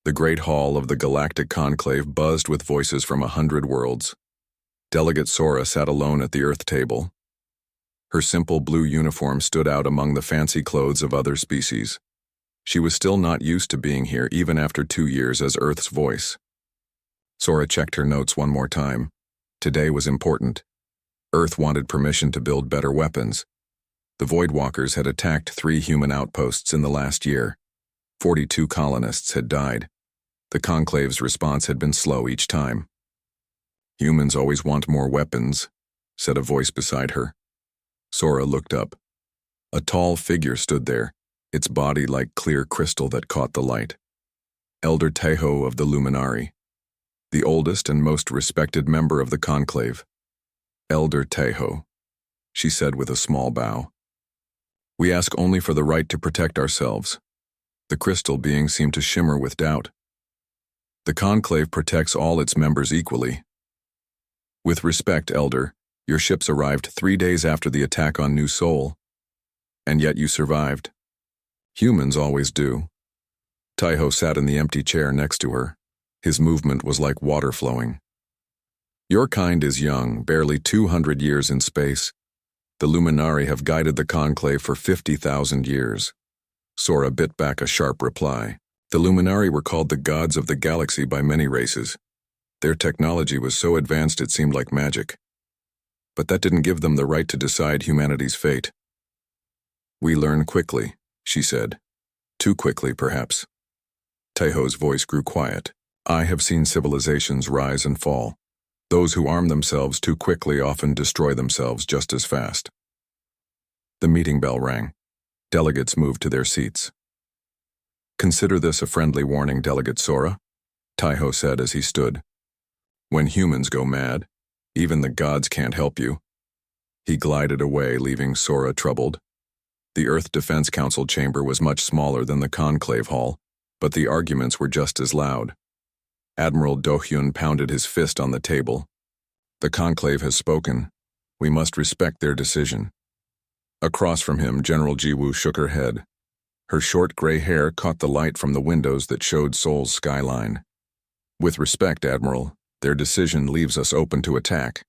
The great hall of the Galactic Conclave buzzed with voices from 100 worlds. Delegate Sora sat alone at the Earth table. Her simple blue uniform stood out among the fancy clothes of other species. She was still not used to being here even after 2 years as Earth's voice. Sora checked her notes one more time. Today was important. Earth wanted permission to build better weapons. The Voidwalkers had attacked 3 human outposts in the last year. 42 colonists had died. The Conclave's response had been slow each time. "Humans always want more weapons," said a voice beside her. Sora looked up. A tall figure stood there, its body like clear crystal that caught the light. Elder Teho of the Luminari, the oldest and most respected member of the Conclave. "Elder Teho," she said with a small bow. "We ask only for the right to protect ourselves." The crystal being seemed to shimmer with doubt. "The Conclave protects all its members equally." "With respect, Elder, your ships arrived 3 days after the attack on New Sol. And yet you survived." "Humans always do." Taiho sat in the empty chair next to her. His movement was like water flowing. "Your kind is young, barely 200 years in space. The Luminari have guided the Conclave for 50,000 years. Sora bit back a sharp reply. The Luminari were called the gods of the galaxy by many races. Their technology was so advanced it seemed like magic. But that didn't give them the right to decide humanity's fate. "We learn quickly," she said. "Too quickly, perhaps." Taiho's voice grew quiet. "I have seen civilizations rise and fall. Those who arm themselves too quickly often destroy themselves just as fast." The meeting bell rang. Delegates moved to their seats. "Consider this a friendly warning, Delegate Sora," Taiho said as he stood. "When humans go mad, even the gods can't help you." He glided away, leaving Sora troubled. The Earth Defense Council chamber was much smaller than the Conclave Hall, but the arguments were just as loud. Admiral Dohyun pounded his fist on the table. "The Conclave has spoken. We must respect their decision." Across from him, General Jiwoo shook her head. Her short gray hair caught the light from the windows that showed Seoul's skyline. "With respect, Admiral, their decision leaves us open to attack.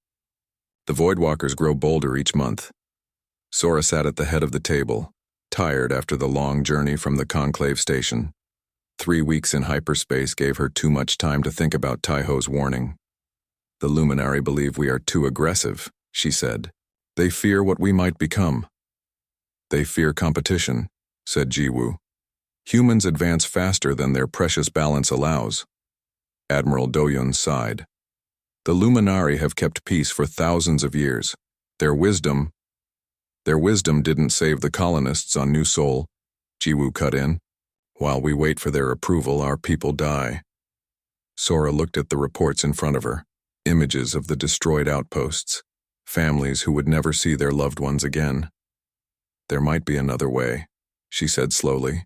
The Voidwalkers grow bolder each month." Sora sat at the head of the table, tired after the long journey from the Conclave station. 3 weeks in hyperspace gave her too much time to think about Taiho's warning. "The Luminari believe we are too aggressive," she said. "They fear what we might become." "They fear competition," said Jiwoo. "Humans advance faster than their precious balance allows." Admiral Dohyun sighed. "The Luminari have kept peace for thousands of years. Their wisdom didn't save the colonists on New Sol," Jiwoo cut in. "While we wait for their approval, our people die." Sora looked at the reports in front of her, images of the destroyed outposts, families who would never see their loved ones again. "There might be another way," she said slowly.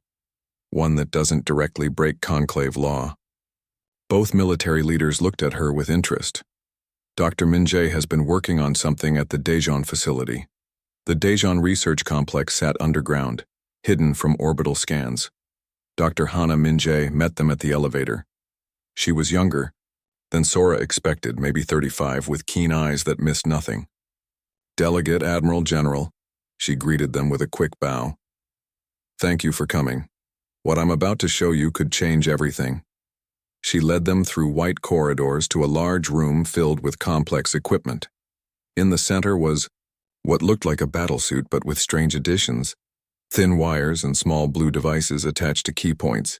"One that doesn't directly break Conclave law." Both military leaders looked at her with interest. "Dr. Min-jae has been working on something at the Daejeon facility." The Daejeon Research Complex sat underground, hidden from orbital scans. Dr. Hana Min-jae met them at the elevator. She was younger than Sora expected, maybe 35, with keen eyes that missed nothing. "Delegate Admiral General," she greeted them with a quick bow. "Thank you for coming. What I'm about to show you could change everything." She led them through white corridors to a large room filled with complex equipment. In the center was what looked like a battlesuit but with strange additions, thin wires and small blue devices attached to key points.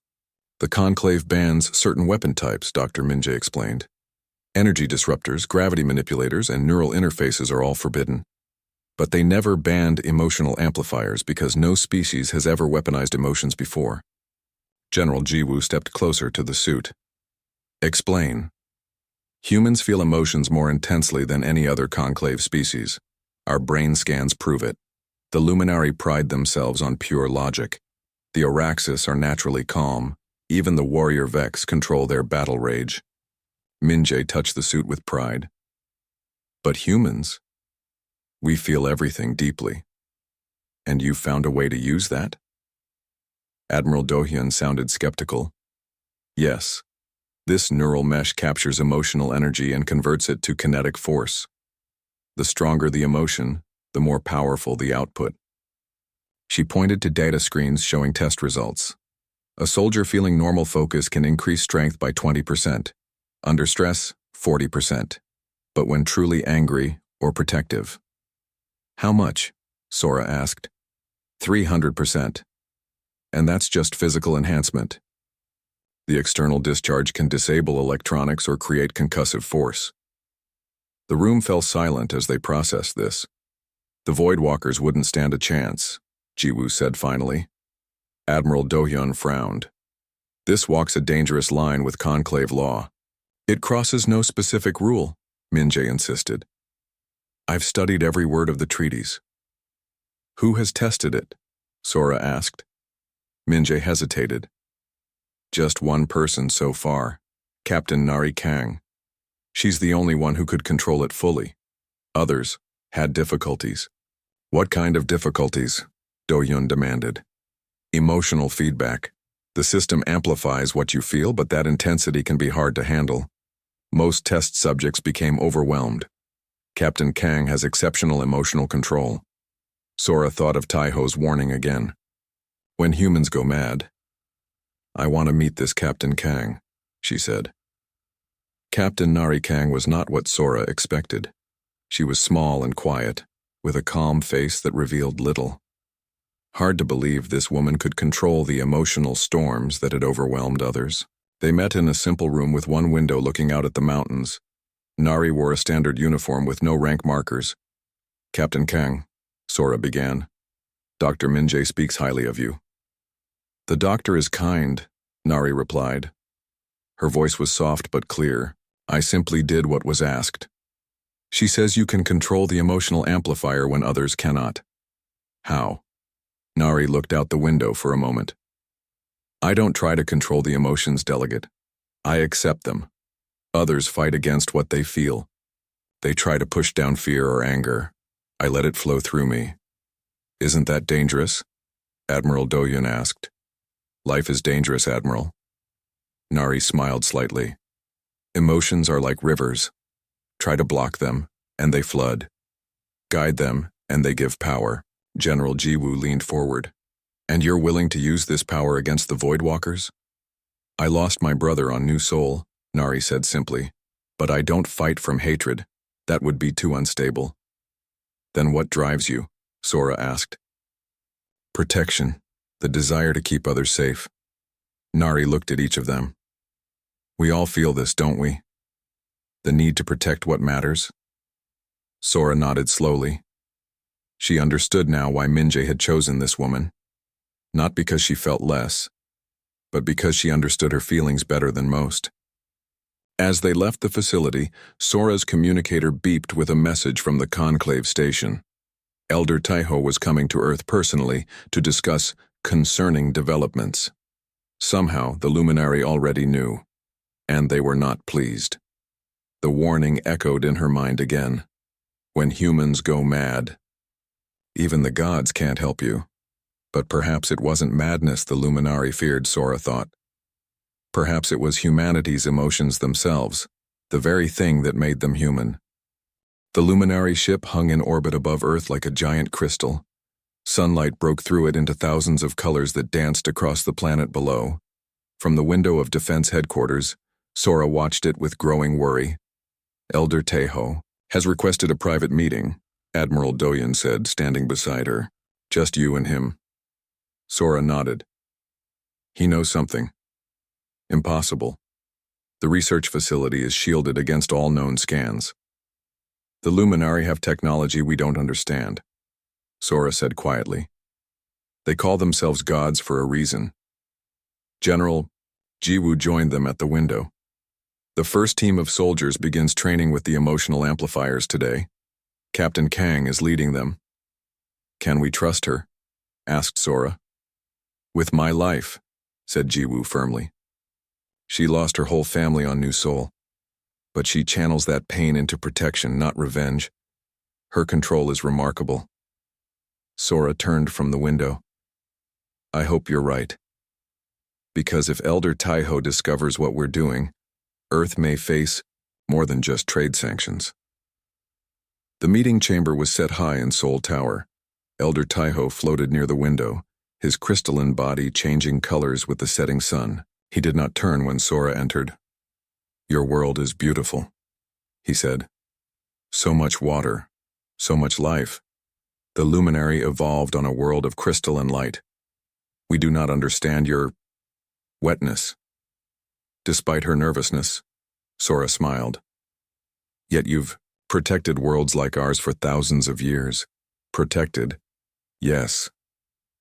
"The Conclave bans certain weapon types," Dr. Min-jae explained. "Energy disruptors, gravity manipulators, and neural interfaces are all forbidden. But they never banned emotional amplifiers because no species has ever weaponized emotions before." General Jiwoo stepped closer to the suit. "Explain." "Humans feel emotions more intensely than any other Conclave species. Our brain scans prove it. The Luminari pride themselves on pure logic. The Oraxis are naturally calm. Even the warrior Vex control their battle rage." Min-jae touched the suit with pride. "But humans, we feel everything deeply. And you found a way to use that?" Admiral Dohyun sounded skeptical. Yes. This neural mesh captures emotional energy and converts it to kinetic force. The stronger the emotion, the more powerful the output. She pointed to data screens showing test results. A soldier feeling normal focus can increase strength by 20%. Under stress, 40%. But when truly angry or protective. How much? Sora asked. 300%. And that's just physical enhancement. The external discharge can disable electronics or create concussive force. The room fell silent as they processed this. The Voidwalkers wouldn't stand a chance, Jiwoo said finally. Admiral Do-hyun frowned. This walks a dangerous line with conclave law. It crosses no specific rule, Min-jae insisted. I've studied every word of the treaties. Who has tested it? Sora asked. Min-jae hesitated. Just one person so far, Captain Nari Kang. She's the only one who could control it fully. Others had difficulties. What kind of difficulties? Do-hyun demanded. Emotional feedback. The system amplifies what you feel, but that intensity can be hard to handle. Most test subjects became overwhelmed. Captain Kang has exceptional emotional control. Sora thought of Taiho's warning again. When humans go mad. I want to meet this Captain Kang, she said. Captain Nari Kang was not what Sora expected. She was small and quiet, with a calm face that revealed little. Hard to believe this woman could control the emotional storms that had overwhelmed others. They met in a simple room with one window looking out at the mountains. Nari wore a standard uniform with no rank markers. Captain Kang, Sora began. Dr. Min-jae speaks highly of you. The doctor is kind, Nari replied. Her voice was soft but clear. I simply did what was asked. She says you can control the emotional amplifier when others cannot. How? Nari looked out the window for a moment. I don't try to control the emotions, delegate. I accept them. Others fight against what they feel. They try to push down fear or anger. I let it flow through me. Isn't that dangerous? Admiral Do-hyun asked. Life is dangerous, Admiral. Nari smiled slightly. Emotions are like rivers. Try to block them, and they flood. Guide them, and they give power. General Jiwoo leaned forward. And you're willing to use this power against the Voidwalkers? I lost my brother on New Seoul, Nari said simply. But I don't fight from hatred. That would be too unstable. Then what drives you? Sora asked. Protection. The desire to keep others safe. Nari looked at each of them. We all feel this, don't we? The need to protect what matters? Sora nodded slowly. She understood now why Min-jae had chosen this woman. Not because she felt less, but because she understood her feelings better than most. As they left the facility, Sora's communicator beeped with a message from the Conclave station. Elder Taiho was coming to Earth personally to discuss concerning developments. Somehow, the luminary already knew, and they were not pleased. The warning echoed in her mind again. When humans go mad, even the gods can't help you. But perhaps it wasn't madness the luminary feared, Sora thought. Perhaps it was humanity's emotions themselves, the very thing that made them human. The luminary ship hung in orbit above Earth like a giant crystal. Sunlight broke through it into thousands of colors that danced across the planet below. From the window of Defense Headquarters, Sora watched it with growing worry. Elder Taiho has requested a private meeting, Admiral Do-hyun said, standing beside her. Just you and him. Sora nodded. He knows something. Impossible. The research facility is shielded against all known scans. The Luminari have technology we don't understand, Sora said quietly. They call themselves gods for a reason. General Jiwoo joined them at the window. The first team of soldiers begins training with the emotional amplifiers today. Captain Kang is leading them. Can we trust her? Asked Sora. With my life, said Jiwoo firmly. She lost her whole family on New Seoul, but she channels that pain into protection, not revenge. Her control is remarkable. Sora turned from the window. I hope you're right. Because if Elder Taiho discovers what we're doing, Earth may face more than just trade sanctions. The meeting chamber was set high in Seoul Tower. Elder Taiho floated near the window, his crystalline body changing colors with the setting sun. He did not turn when Sora entered. "Your world is beautiful," he said. "So much water, so much life. The luminary evolved on a world of crystal and light. We do not understand your wetness." Despite her nervousness, Sora smiled. "Yet you've protected worlds like ours for thousands of years." "Protected? Yes."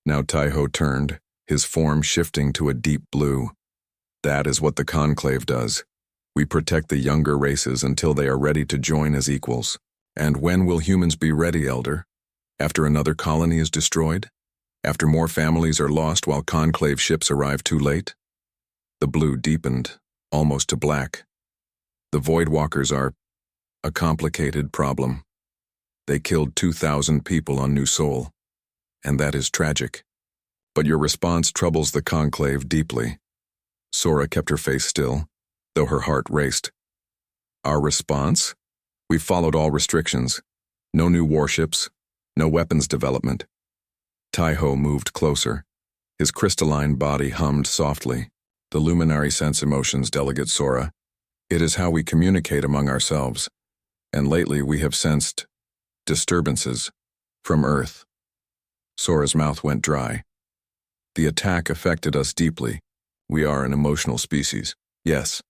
Now Taiho turned, his form shifting to a deep blue. "That is what the Conclave does. We protect the younger races until they are ready to join as equals." "And when will humans be ready, Elder? After another colony is destroyed? After more families are lost while Conclave ships arrive too late?" The blue deepened, almost to black. "The Voidwalkers are a complicated problem. They killed 2,000 people on New Seoul, and that is tragic. But your response troubles the Conclave deeply." Sora kept her face still, though her heart raced. "Our response? We followed all restrictions. No new warships, no weapons development." Taiho moved closer. His crystalline body hummed softly. "The luminary sense emotions, Delegate Sora. It is how we communicate among ourselves. And lately we have sensed disturbances from Earth." Sora's mouth went dry. "The attack affected us deeply. We are an emotional species." "Yes.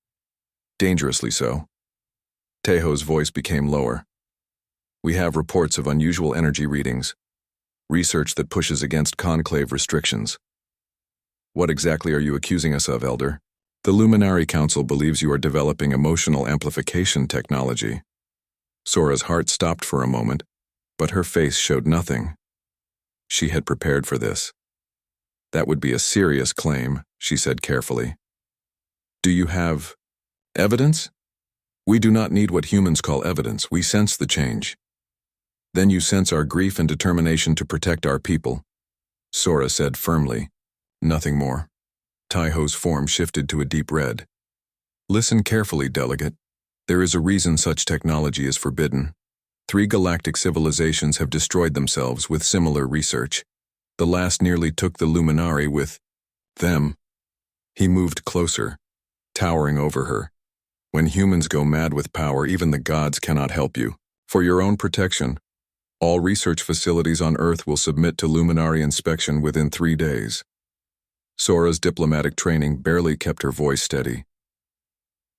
Dangerously so." Taiho's voice became lower. "We have reports of unusual energy readings. Research that pushes against Conclave restrictions." "What exactly are you accusing us of, Elder?" "The Luminary Council believes you are developing emotional amplification technology." Sora's heart stopped for a moment, but her face showed nothing. She had prepared for this. "That would be a serious claim," she said carefully. "Do you have evidence?" "We do not need what humans call evidence. We sense the change." "Then you sense our grief and determination to protect our people," Sora said firmly. "Nothing more." Taiho's form shifted to a deep red. "Listen carefully, Delegate. There is a reason such technology is forbidden. 3 galactic civilizations have destroyed themselves with similar research. The last nearly took the Luminari with them." He moved closer, towering over her. "When humans go mad with power, even the gods cannot help you. For your own protection, all research facilities on Earth will submit to Luminari inspection within 3 days." Sora's diplomatic training barely kept her voice steady.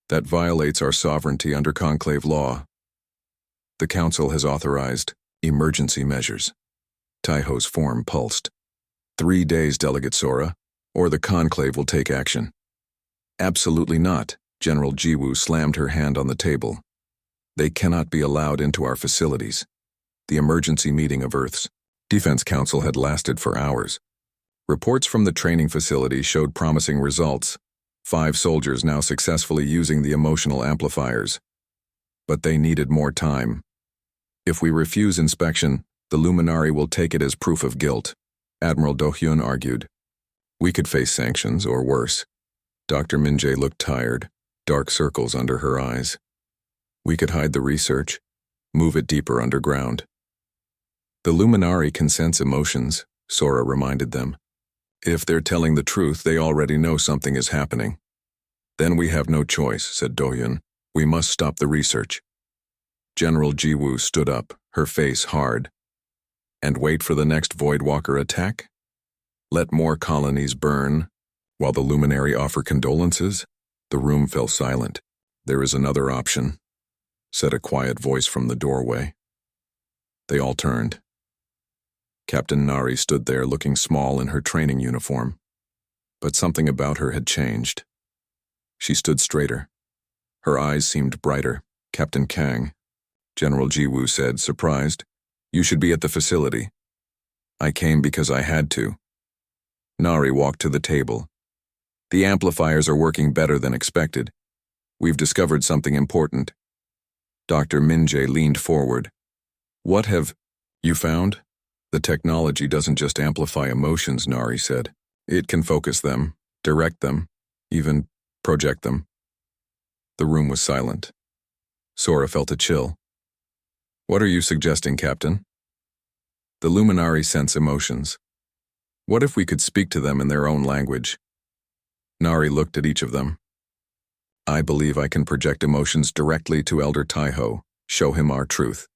"That violates our sovereignty under Conclave law. The Council has authorized emergency measures." Taiho's form pulsed. 3 days, Delegate Sora, or the Conclave will take action." "Absolutely not." General Jiwoo slammed her hand on the table. "They cannot be allowed into our facilities." The emergency meeting of Earth's Defense Council had lasted for hours. Reports from the training facility showed promising results. 5 soldiers now successfully using the emotional amplifiers. But they needed more time. "If we refuse inspection, the Luminari will take it as proof of guilt," Admiral Do-hyun argued. "We could face sanctions, or worse." Dr. Min-jae looked tired, dark circles under her eyes. "We could hide the research, move it deeper underground." "The Luminari can sense emotions," Sora reminded them. "If they're telling the truth, they already know something is happening." "Then we have no choice," said Do-hyun. "We must stop the research." General Jiwoo stood up, her face hard. "And wait for the next Voidwalker attack? Let more colonies burn, while the Luminary offer condolences?" The room fell silent. "There is another option," said a quiet voice from the doorway. They all turned. Captain Nari stood there looking small in her training uniform. But something about her had changed. She stood straighter. Her eyes seemed brighter. "Captain Kang," General Jiwoo said, surprised, "you should be at the facility." "I came because I had to." Nari walked to the table. "The amplifiers are working better than expected. We've discovered something important." Dr. Min-jae leaned forward. "What have you found?" "The technology doesn't just amplify emotions," Nari said. "It can focus them, direct them, even project them. The room was silent. Sora felt a chill. What are you suggesting, Captain? The Luminari sense emotions. What if we could speak to them in their own language? Nari looked at each of them. I believe I can project emotions directly to Elder Taiho, show him our truth.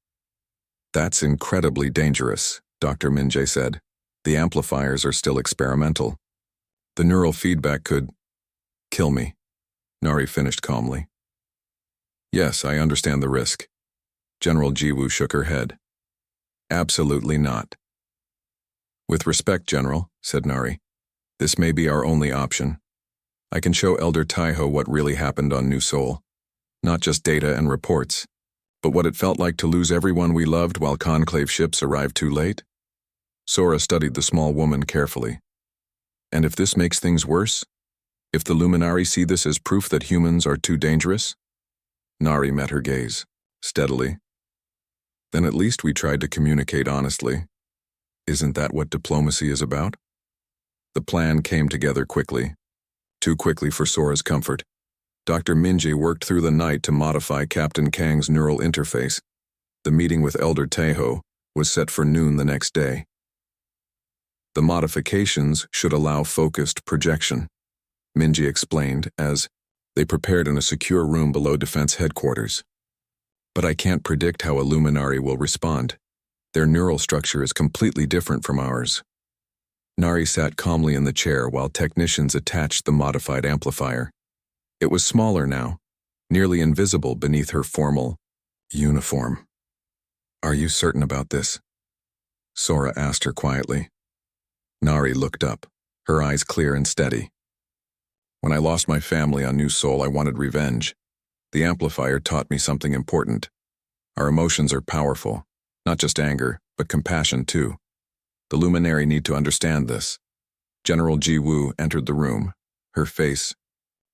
That's incredibly dangerous, Dr. Minjay said. The amplifiers are still experimental. The neural feedback could kill me, Nari finished calmly. Yes, I understand the risk. General Jiwoo shook her head. Absolutely not. With respect, General, said Nari, this may be our only option. I can show Elder Taiho what really happened on New Seoul. Not just data and reports, but what it felt like to lose everyone we loved while Conclave ships arrived too late. Sora studied the small woman carefully. And if this makes things worse? If the Luminari see this as proof that humans are too dangerous? Nari met her gaze, steadily. Then at least we tried to communicate honestly. Isn't that what diplomacy is about? The plan came together quickly. Too quickly for Sora's comfort. Dr. Minji worked through the night to modify Captain Kang's neural interface. The meeting with Elder Taiho was set for noon the next day. The modifications should allow focused projection, Minji explained as they prepared in a secure room below Defense Headquarters. But I can't predict how a Luminari will respond. Their neural structure is completely different from ours. Nari sat calmly in the chair while technicians attached the modified amplifier. It was smaller now, nearly invisible beneath her formal uniform. Are you certain about this? Sora asked her quietly. Nari looked up, her eyes clear and steady. When I lost my family on New Seoul, I wanted revenge. The amplifier taught me something important. Our emotions are powerful, not just anger, but compassion too. The Luminari need to understand this. General Jiwoo entered the room, her face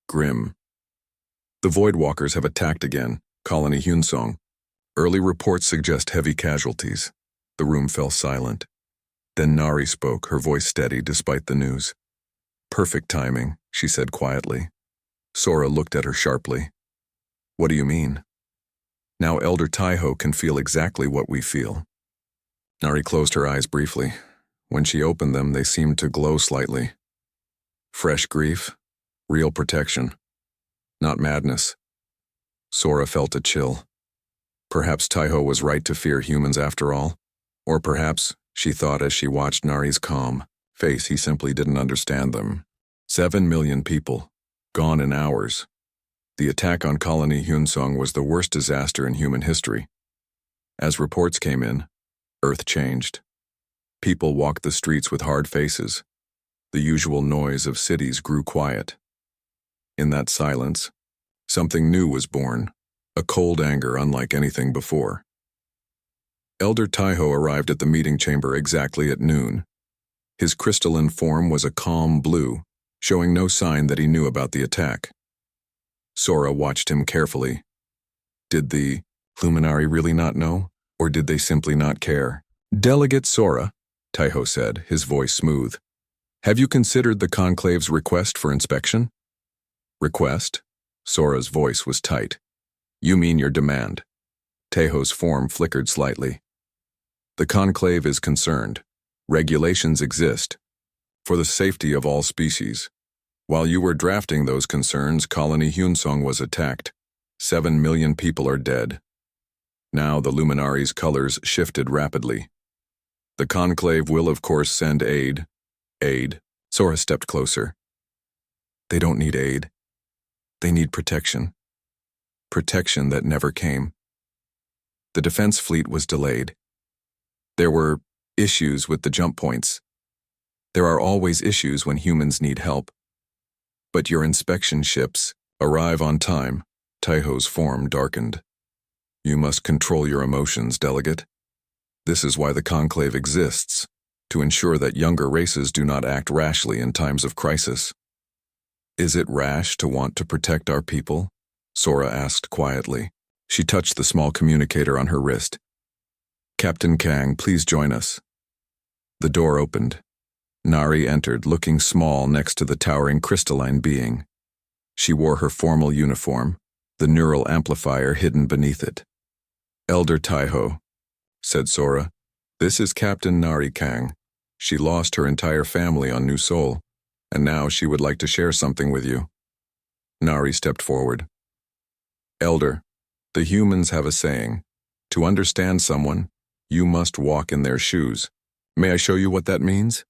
grim. The Voidwalkers have attacked again, Colony Hyunsong. Early reports suggest heavy casualties. The room fell silent. Then Nari spoke, her voice steady despite the news. Perfect timing, she said quietly. Sora looked at her sharply. What do you mean? Now Elder Taiho can feel exactly what we feel. Nari closed her eyes briefly. When she opened them, they seemed to glow slightly. Fresh grief, real protection. Not madness. Sora felt a chill. Perhaps Taiho was right to fear humans after all. Or perhaps, she thought as she watched Nari's calm face, he simply didn't understand them. 7 million people, gone in hours. The attack on Colony Hyunsong was the worst disaster in human history. As reports came in, Earth changed. People walked the streets with hard faces. The usual noise of cities grew quiet. In that silence, something new was born, a cold anger unlike anything before. Elder Taiho arrived at the meeting chamber exactly at noon. His crystalline form was a calm blue, showing no sign that he knew about the attack. Sora watched him carefully. Did the Luminari really not know, or did they simply not care? Delegate Sora, Taiho said, his voice smooth. Have you considered the Conclave's request for inspection? Request? Sora's voice was tight. You mean your demand. Taiho's form flickered slightly. The Conclave is concerned. Regulations exist. For the safety of all species. While you were drafting those concerns, Colony Hyunsong was attacked. 7 million people are dead. Now the Luminari's colors shifted rapidly. The Conclave will of course send aid. Aid. Sora stepped closer. They don't need aid. They need protection. Protection that never came. The defense fleet was delayed. There were issues with the jump points. There are always issues when humans need help. But your inspection ships arrive on time. Taiho's form darkened. You must control your emotions, Delegate. This is why the Conclave exists, to ensure that younger races do not act rashly in times of crisis. Is it rash to want to protect our people? Sora asked quietly. She touched the small communicator on her wrist. Captain Kang, please join us. The door opened. Nari entered, looking small next to the towering crystalline being. She wore her formal uniform, the neural amplifier hidden beneath it. "Elder Taiho," said Sora, "this is Captain Nari Kang. She lost her entire family on New Seoul, and now she would like to share something with you." Nari stepped forward. "Elder, the humans have a saying, to understand someone, you must walk in their shoes. May I show you what that means?"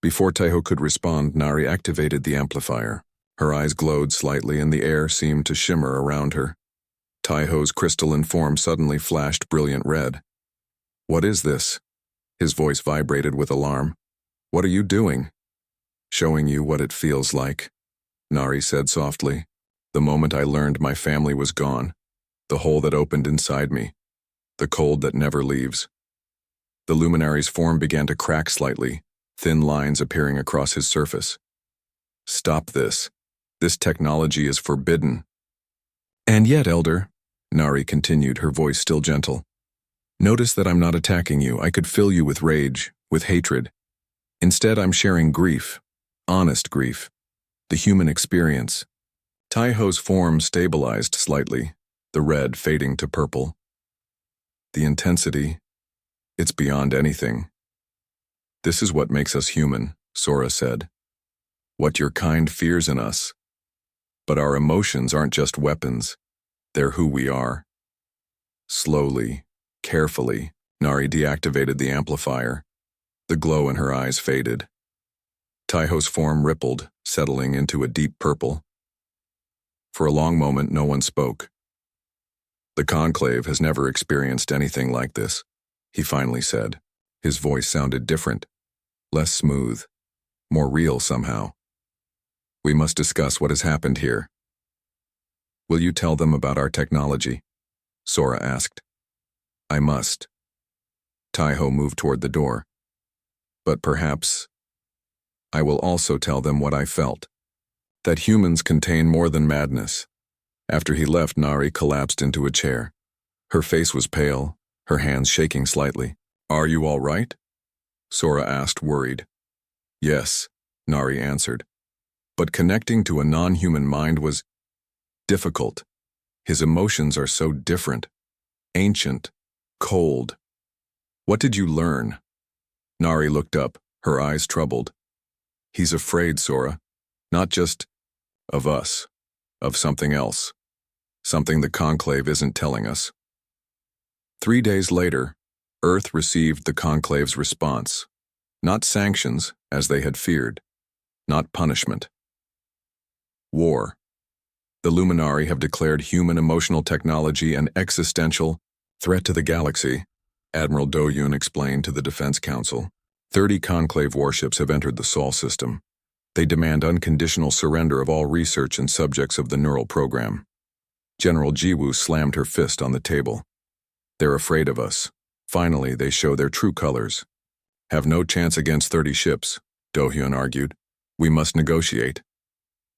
Before Taiho could respond, Nari activated the amplifier. Her eyes glowed slightly and the air seemed to shimmer around her. Taiho's crystalline form suddenly flashed brilliant red. "What is this?" His voice vibrated with alarm. "What are you doing?" "Showing you what it feels like," Nari said softly. "The moment I learned my family was gone, the hole that opened inside me, the cold that never leaves." The luminary's form began to crack slightly, thin lines appearing across his surface. "Stop this. This technology is forbidden." "And yet, Elder," Nari continued, her voice still gentle, "notice that I'm not attacking you. I could fill you with rage, with hatred. Instead, I'm sharing grief, honest grief, the human experience." Taiho's form stabilized slightly, the red fading to purple. "The intensity, it's beyond anything. This is what makes us human," Sora said. "What your kind fears in us. But our emotions aren't just weapons. They're who we are." Slowly, carefully, Nari deactivated the amplifier. The glow in her eyes faded. Taiho's form rippled, settling into a deep purple. For a long moment, no one spoke. "The Conclave has never experienced anything like this," he finally said. His voice sounded different, less smooth, more real somehow. "We must discuss what has happened here." "Will you tell them about our technology?" Sora asked. "I must." Taiho moved toward the door. "But perhaps I will also tell them what I felt, that humans contain more than madness." After he left, Nari collapsed into a chair. Her face was pale, her hands shaking slightly. "Are you all right?" Sora asked, worried. "Yes," Nari answered. "But connecting to a non-human mind was difficult. His emotions are so different, ancient, cold." "What did you learn?" Nari looked up, her eyes troubled. "He's afraid, Sora. Not just of us, of something else. Something the Conclave isn't telling us." 3 days later, Earth received the Conclave's response. Not sanctions, as they had feared. Not punishment. War. The Luminari have declared human emotional technology an existential threat to the galaxy, Admiral Do-yoon explained to the Defense Council. 30 Conclave warships have entered the Sol system. They demand unconditional surrender of all research and subjects of the neural program. General Jiwoo slammed her fist on the table. "They're afraid of us. Finally, they show their true colors." "Have no chance against 30 ships, Do-hyun argued. "We must negotiate."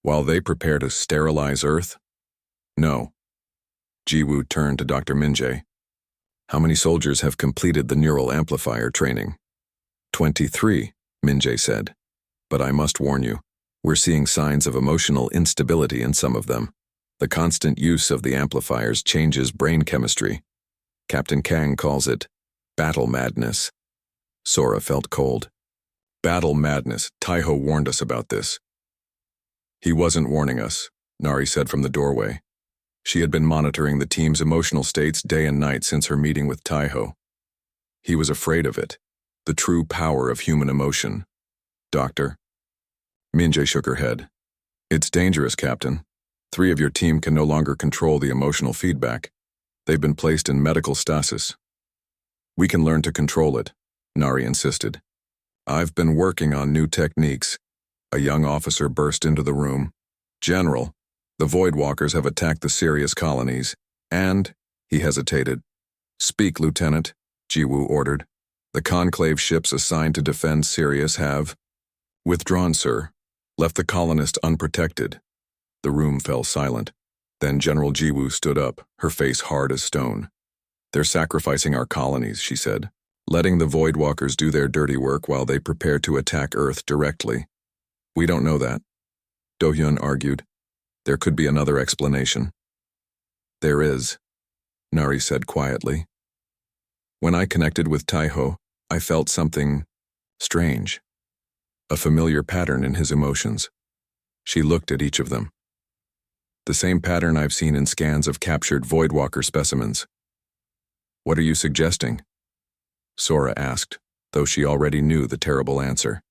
"While they prepare to sterilize Earth?" "No." Jiwoo turned to Dr. Minjae. "How many soldiers have completed the neural amplifier training?" 23, Minjae said. "But I must warn you, we're seeing signs of emotional instability in some of them. The constant use of the amplifiers changes brain chemistry. Captain Kang calls it battle madness." Sora felt cold. "Battle madness. Taiho warned us about this." "He wasn't warning us," Nari said from the doorway. She had been monitoring the team's emotional states day and night since her meeting with Taiho. "He was afraid of it, the true power of human emotion." "Doctor?" Minjae shook her head. "It's dangerous, Captain. 3 of your team can no longer control the emotional feedback. They've been placed in medical stasis." "We can learn to control it," Nari insisted. "I've been working on new techniques." A young officer burst into the room. "General, the Voidwalkers have attacked the Sirius colonies, and," he hesitated. "Speak, Lieutenant," Jiwoo ordered. "The Conclave ships assigned to defend Sirius have withdrawn, sir. Left the colonists unprotected." The room fell silent. Then General Jiwoo stood up, her face hard as stone. "They're sacrificing our colonies," she said. letting the Voidwalkers do their dirty work while they prepare to attack Earth directly. We don't know that, Do-hyun argued. There could be another explanation. There is, Nari said quietly. When I connected with Taiho, I felt something strange. A familiar pattern in his emotions. She looked at each of them. The same pattern I've seen in scans of captured Voidwalker specimens. What are you suggesting? Sora asked, though she already knew the terrible answer.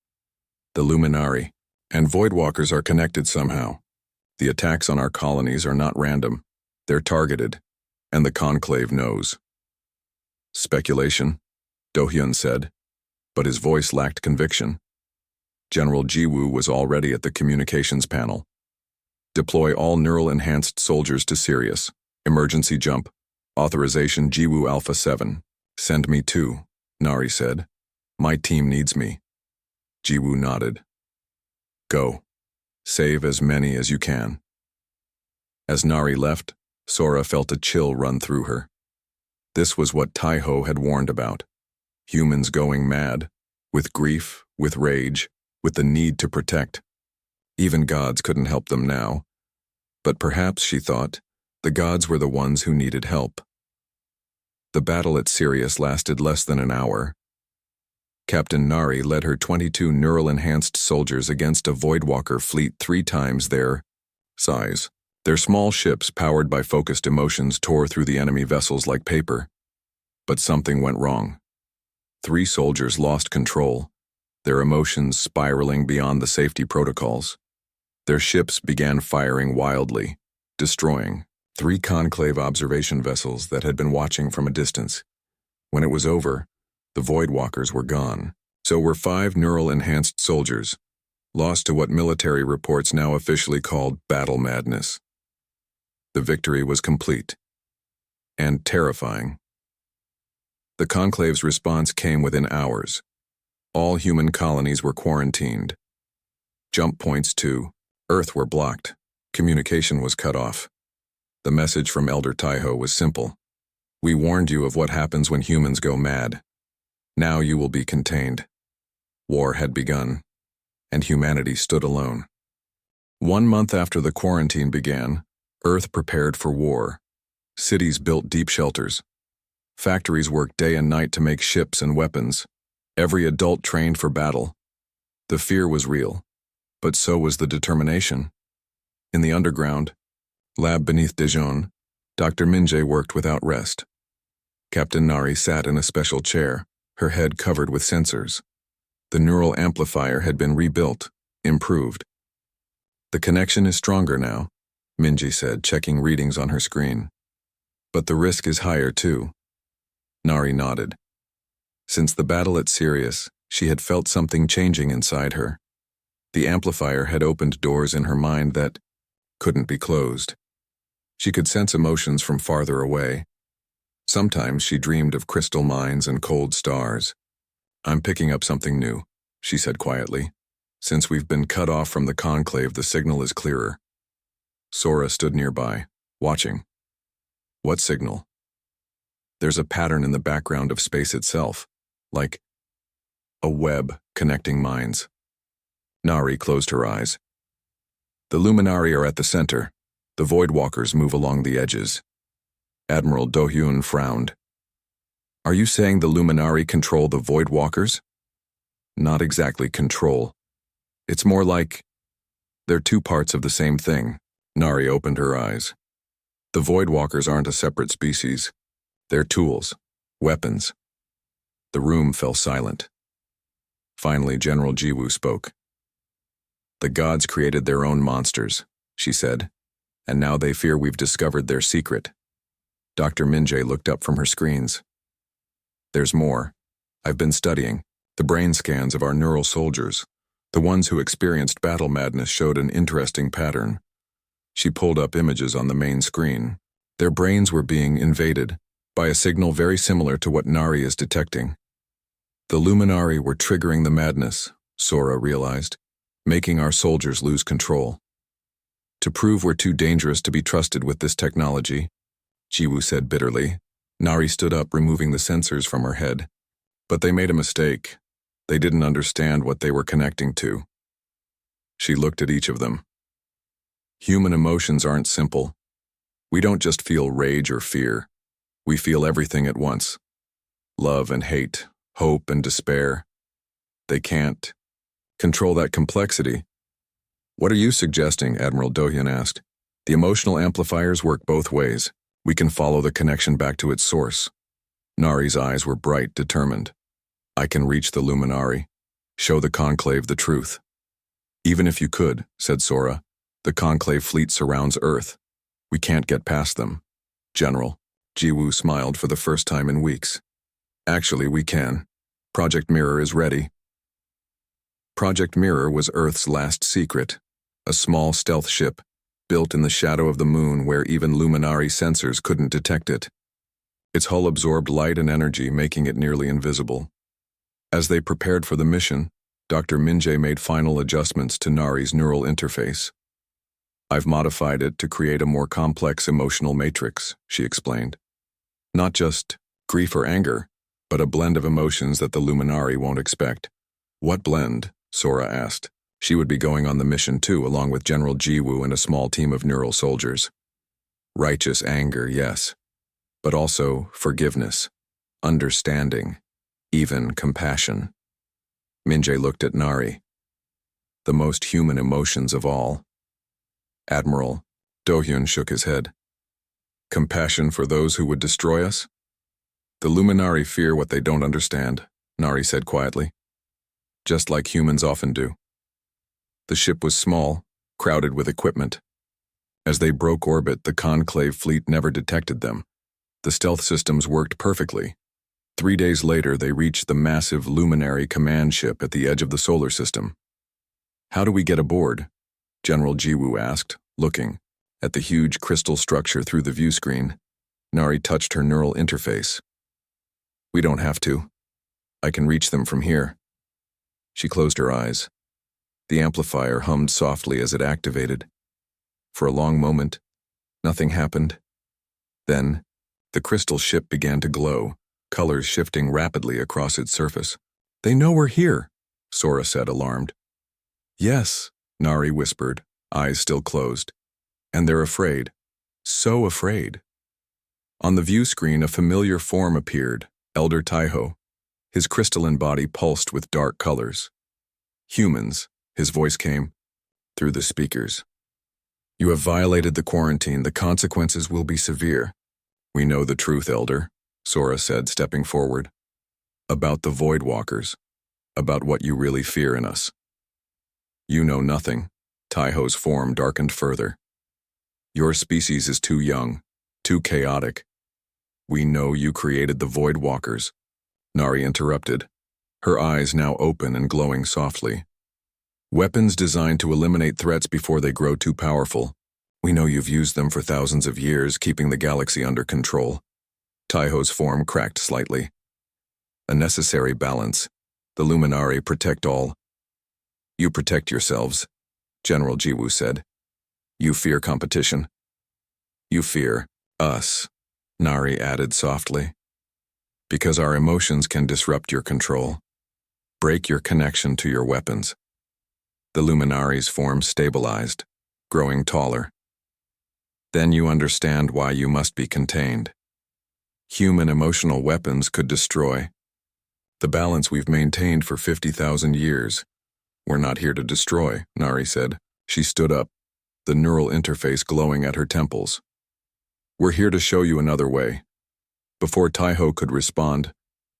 The Luminari and Voidwalkers are connected somehow. The attacks on our colonies are not random. They're targeted, and the Conclave knows. Speculation, Do-hyun said, but his voice lacked conviction. General Jiwoo was already at the communications panel. Deploy all neural-enhanced soldiers to Sirius. Emergency jump. Authorization Jiwoo Alpha 7. Send me 2, Nari said. My team needs me. Jiwoo nodded. Go. Save as many as you can. As Nari left, Sora felt a chill run through her. This was what Taiho had warned about. Humans going mad, with grief, with rage, with the need to protect. Even gods couldn't help them now. But perhaps, she thought, the gods were the ones who needed help. The battle at Sirius lasted less than an hour. Captain Nari led her 22 neural-enhanced soldiers against a Voidwalker fleet 3 times their size. Their small ships, powered by focused emotions, tore through the enemy vessels like paper. But something went wrong. 3 soldiers lost control, their emotions spiraling beyond the safety protocols. Their ships began firing wildly, destroying 3 Conclave observation vessels that had been watching from a distance. When it was over, the Voidwalkers were gone. So were 5 neural-enhanced soldiers, lost to what military reports now officially called battle madness. The victory was complete. And terrifying. The Conclave's response came within hours. All human colonies were quarantined. Jump points to Earth were blocked. Communication was cut off. The message from Elder Taiho was simple. We warned you of what happens when humans go mad. Now you will be contained. War had begun, and humanity stood alone. 1 month after the quarantine began, Earth prepared for war. Cities built deep shelters. Factories worked day and night to make ships and weapons. Every adult trained for battle. The fear was real, but so was the determination. In the underground, lab beneath Dijon, Dr. Minjae worked without rest. Captain Nari sat in a special chair, her head covered with sensors. The neural amplifier had been rebuilt, improved. The connection is stronger now, Minji said, checking readings on her screen. But the risk is higher too. Nari nodded. Since the battle at Sirius, she had felt something changing inside her. The amplifier had opened doors in her mind that couldn't be closed. She could sense emotions from farther away. Sometimes she dreamed of crystal mines and cold stars. I'm picking up something new, she said quietly. Since we've been cut off from the Conclave, the signal is clearer. Sora stood nearby, watching. What signal? There's a pattern in the background of space itself, like a web connecting minds. Nari closed her eyes. The Luminari are at the center. The Voidwalkers move along the edges. Admiral Do-hyun frowned. Are you saying the Luminari control the Voidwalkers? Not exactly control. It's more like they're 2 parts of the same thing. Nari opened her eyes. The Voidwalkers aren't a separate species. They're tools, weapons. The room fell silent. Finally, General Jiwoo spoke. The gods created their own monsters, she said, and now they fear we've discovered their secret. Dr. Minjae looked up from her screens. There's more. I've been studying. The brain scans of our neural soldiers. The ones who experienced battle madness showed an interesting pattern. She pulled up images on the main screen. Their brains were being invaded by a signal very similar to what Nari is detecting. The Luminari were triggering the madness, Sora realized, making our soldiers lose control. To prove we're too dangerous to be trusted with this technology, Jiwoo said bitterly. Nari stood up, removing the sensors from her head. But they made a mistake. They didn't understand what they were connecting to. She looked at each of them. Human emotions aren't simple. We don't just feel rage or fear. We feel everything at once. Love and hate, hope and despair. They can't control that complexity. What are you suggesting? Admiral Dohyun asked. The emotional amplifiers work both ways. We can follow the connection back to its source. Nari's eyes were bright, determined. I can reach the Luminari, show the Conclave the truth. Even if you could, said Sora, the Conclave fleet surrounds Earth. We can't get past them. General, Jiwoo smiled for the first time in weeks. Actually, we can. Project Mirror is ready. Project Mirror was Earth's last secret, a small stealth ship, built in the shadow of the moon where even Luminari sensors couldn't detect it. Its hull absorbed light and energy, making it nearly invisible. As they prepared for the mission, Dr. Minjae made final adjustments to Nari's neural interface. I've modified it to create a more complex emotional matrix, she explained. Not just grief or anger, but a blend of emotions that the Luminari won't expect. What blend? Sora asked. She would be going on the mission too, along with General Jiwoo and a small team of neural soldiers. Righteous anger, yes, but also forgiveness, understanding, even compassion. Minjae looked at Nari. The most human emotions of all. Admiral Dohyun shook his head. Compassion for those who would destroy us? The Luminari fear what they don't understand, Nari said quietly. Just like humans often do. The ship was small, crowded with equipment. As they broke orbit, the Conclave fleet never detected them. The stealth systems worked perfectly. 3 days later, they reached the massive Luminary command ship at the edge of the solar system. How do we get aboard? General Jiwoo asked, looking at the huge crystal structure through the view screen. Nari touched her neural interface. We don't have to. I can reach them from here. She closed her eyes. The amplifier hummed softly as it activated. For a long moment, nothing happened. Then, the crystal ship began to glow, colors shifting rapidly across its surface. They know we're here, Sora said, alarmed. Yes, Nari whispered, eyes still closed. And they're afraid. So afraid. On the view screen, a familiar form appeared, Elder Taiho. His crystalline body pulsed with dark colors. Humans, his voice came through the speakers. You have violated the quarantine. The consequences will be severe. We know the truth, Elder, Sora said, stepping forward. About the Void Walkers. About what you really fear in us. You know nothing. Taiho's form darkened further. Your species is too young, too chaotic. We know you created the Void Walkers. Nari interrupted, her eyes now open and glowing softly. Weapons designed to eliminate threats before they grow too powerful. We know you've used them for thousands of years, keeping the galaxy under control. Taiho's form cracked slightly. A necessary balance. The Luminari protect all. You protect yourselves, General Jiwoo said. You fear competition. You fear us, Nari added softly. Because our emotions can disrupt your control. Break your connection to your weapons. The Luminari's form stabilized, growing taller. Then you understand why you must be contained. Human emotional weapons could destroy. The balance we've maintained for 50,000 years. We're not here to destroy, Nari said. She stood up, the neural interface glowing at her temples. We're here to show you another way. Before Taiho could respond,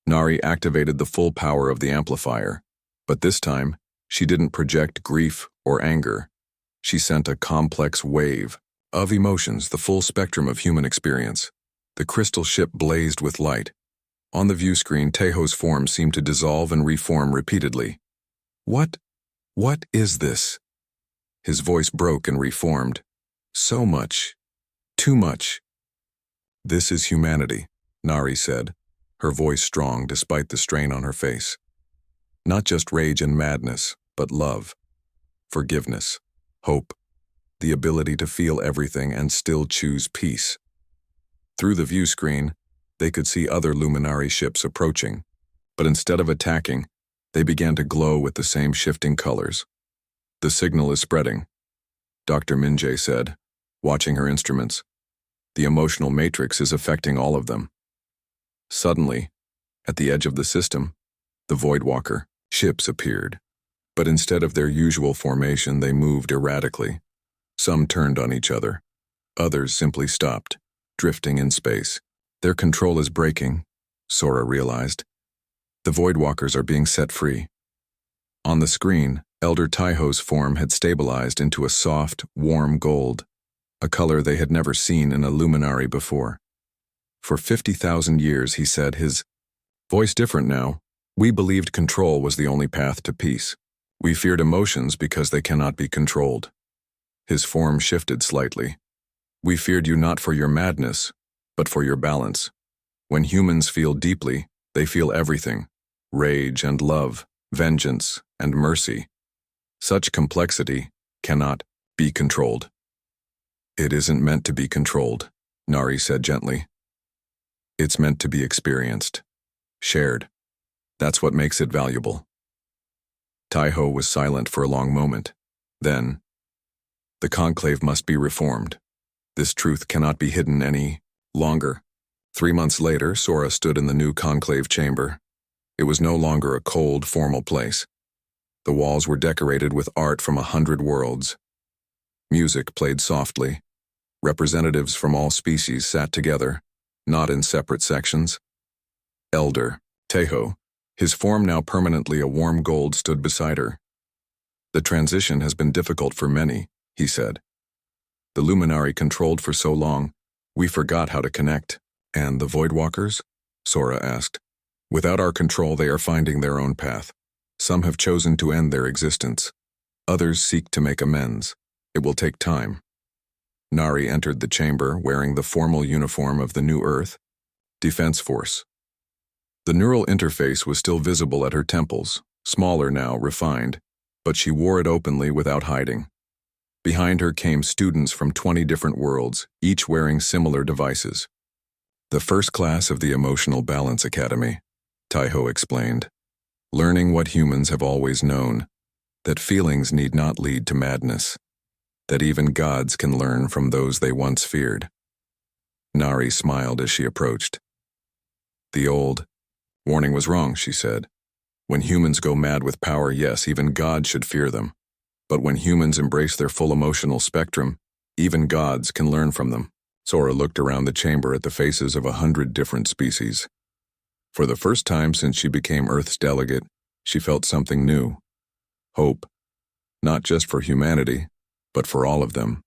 Nari activated the full power of the amplifier. But this time, she didn't project grief or anger. She sent a complex wave of emotions, the full spectrum of human experience. The crystal ship blazed with light. On the view screen, Taiho's form seemed to dissolve and reform repeatedly. What is this? His voice broke and reformed. So much. Too much. This is humanity, Nari said, her voice strong despite the strain on her face. Not just rage and madness, but love, forgiveness, hope, the ability to feel everything and still choose peace. Through the view screen, they could see other Luminari ships approaching. But instead of attacking, they began to glow with the same shifting colors. The signal is spreading, Dr. Minjay said, watching her instruments. The emotional matrix is affecting all of them. Suddenly, at the edge of the system, the Voidwalker ships appeared. But instead of their usual formation, they moved erratically. Some turned on each other. Others simply stopped, drifting in space. Their control is breaking, Sora realized. The Voidwalkers are being set free. On the screen, Elder Taiho's form had stabilized into a soft, warm gold, a color they had never seen in a luminary before. For 50,000 years, he said, his voice different now. We believed control was the only path to peace. We feared emotions because they cannot be controlled. His form shifted slightly. We feared you not for your madness, but for your balance. When humans feel deeply, they feel everything: rage and love, vengeance and mercy. Such complexity cannot be controlled. It isn't meant to be controlled, Nari said gently. It's meant to be experienced, shared. That's what makes it valuable. Taiho was silent for a long moment. Then, the conclave must be reformed. This truth cannot be hidden any longer. 3 months later, Sora stood in the new conclave chamber. It was no longer a cold, formal place. The walls were decorated with art from 100 worlds. Music played softly. Representatives from all species sat together, not in separate sections. Elder Taiho, his form now permanently a warm gold, stood beside her. The transition has been difficult for many, he said. The Luminary controlled for so long, we forgot how to connect. And the Voidwalkers? Sora asked. Without our control, they are finding their own path. Some have chosen to end their existence. Others seek to make amends. It will take time. Nari entered the chamber wearing the formal uniform of the New Earth Defense Force. The neural interface was still visible at her temples, smaller now, refined, but she wore it openly without hiding. Behind her came students from 20 different worlds, each wearing similar devices. The first class of the Emotional Balance Academy, Taiho explained, learning what humans have always known, that feelings need not lead to madness, that even gods can learn from those they once feared. Nari smiled as she approached. The old warning was wrong, she said. When humans go mad with power, yes, even gods should fear them. But when humans embrace their full emotional spectrum, even gods can learn from them. Sora looked around the chamber at the faces of 100 different species. For the first time since she became Earth's delegate, she felt something new. Hope, not just for humanity, but for all of them.